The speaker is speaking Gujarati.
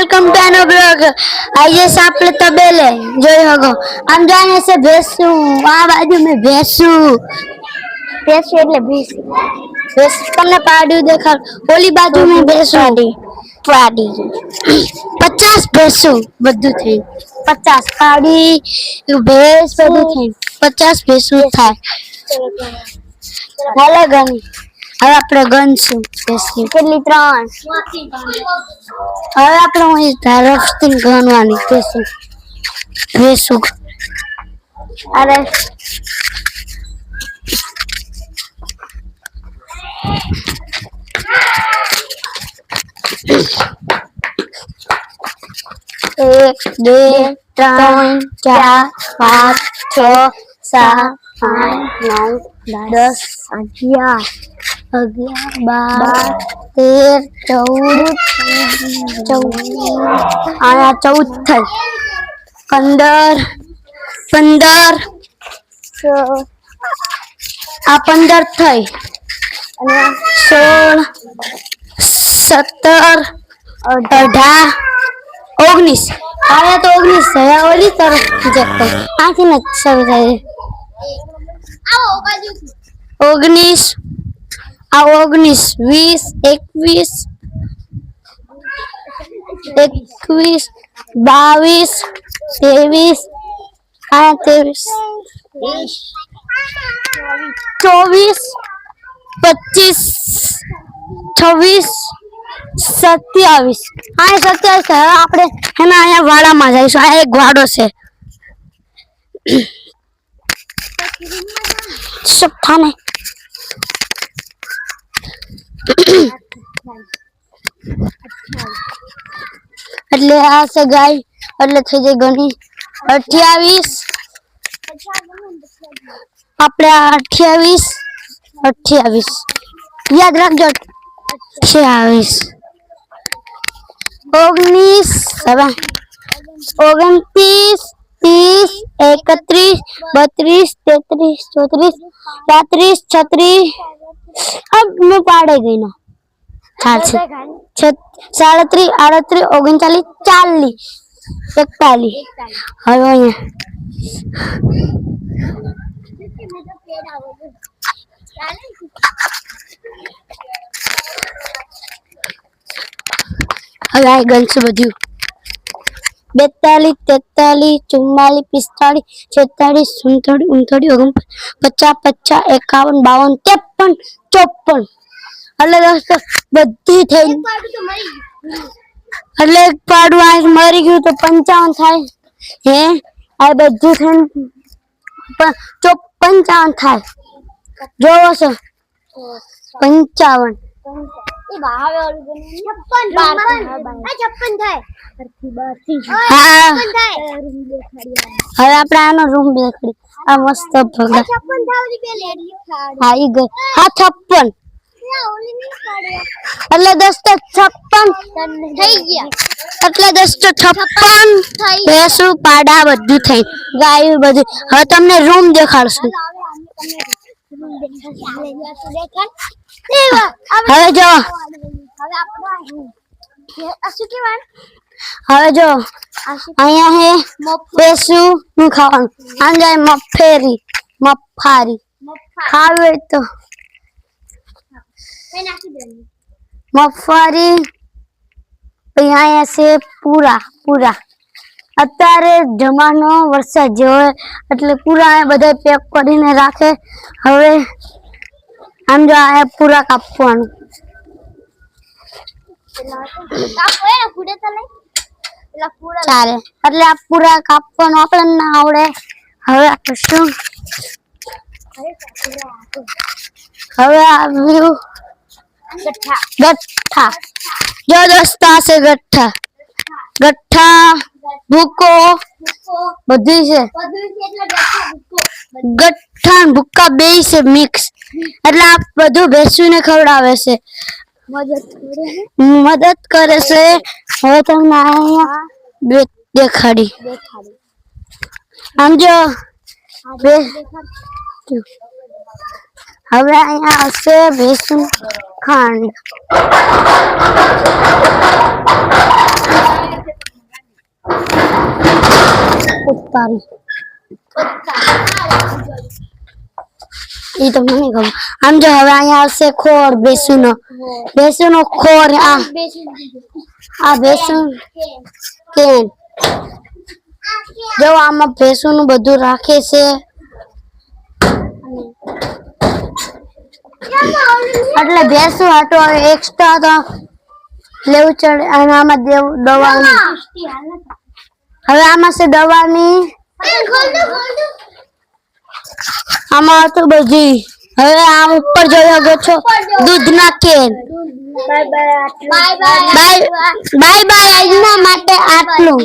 Welcome to I know blog. आइए सापले तबेले જોઈ હગો આમ જાણે છે ભેંસુ આ બાજુ મે ભેંસુ એટલે ભેંસ તમને પાડ્યું દેખાડ ઓલી બાજુ મે ભેંસુ પાડી 50 ભેંસુ બધું થઈ 50 પાડી ભેંસ બધું થઈ 50 ભેંસુ થાય હાલે ગન હવે આપણે ગનશું ભેંસની કેટલી 3 હવે આપણે હું ધારફથી ગણવાની ભેંસુ અરે एक दो तीन चार पाँच छः सात आठ नौ 10 11 12 13 14 आया 14 15 15 आ 15 થઈ અને 16 17 18 19 आया तो 19 है ओली तरफ जब आखिर में सब है 19 आ 19 20 21 22 23 23 24 25 26 27 આ 27 છે આપણે એના અહીંયા વાડામાં જઈશું આ એક વાડો છે સબ થાને એટલે આ છે ગાય એટલે થઈ જાય ગણી 28 આપણે 28 28 યાદ રાખજો 28 19 29 30 31 32 33 34 35 36 अब मैं पाड़े गई ना 37 38 39 40 41 હવે હવે આ ગણશું બધું 42 43 44 45 46 47 48 49 50 51 52 53 54 એટલે દોસ્તો બધી થઈ એટલે એક પાડું આ મરી ગયું તો 55 થાય હે આ બધું થઈને 55 થાય જોવો છો 55 એ ભાવે ઓલું 56 થાય હા હવે આપણે આનો રૂમ દેખાડી આ મસ્ત ભગા 56 થાવરી બે લેડી હા ઈ ગઈ હા 56 એટલે દોસ્તો 56 થઈ ગયા એટલે દોસ્તો 56 ભેંસુ પાડા બધું થઈ ગાયું બધું હવે તમને રૂમ દેખાડશું હવે જો હવે જો અહીંયા હે ભેંસુ નું ખાવાનું આમ જાય મફારી ખાવે તો મફારી અહીંયા છે પૂરા અત્યારે જમાનો વરસાદ જેવો એટલે પૂરા બધા પેક કરીને રાખે હવે આમ જો આ પૂરા કાપવાનું ચાલે એટલે આ પૂરા કાપવાનું આપણને ના આવડે હવે શું હવે આવ્યું ગઠ્ઠા જો દોસ્તો આ છે ગઠ્ઠા ભૂકો બધું છે ગઠ્ઠા અને ભૂકા બેય છે મિક્સ એટલે આ બધું ભેંસુને ખવડાવે છે મદદ કરે છે હવે તમને અહીંયા દેખાડી આમ જો હવે અહીંયા હશે ભેંસું ખાંડ પારી એ તો મને ખબર આમ જો હવે અહીંયા આવશે ખોર બેસુનો ખોર આ બેસું કેન જો આમાં ભેંસુનું બધું રાખે છે એટલે ભેંસું હાટો હવે એક્સ્ટ્રા તો લેવું ચડે અને આમાં દવાની હવે આમાં છે દવાની આમાં તો બધી હવે આમ ઉપર જોઈ શકો છો દૂધના કેન બાય બાય આજના માટે આટલું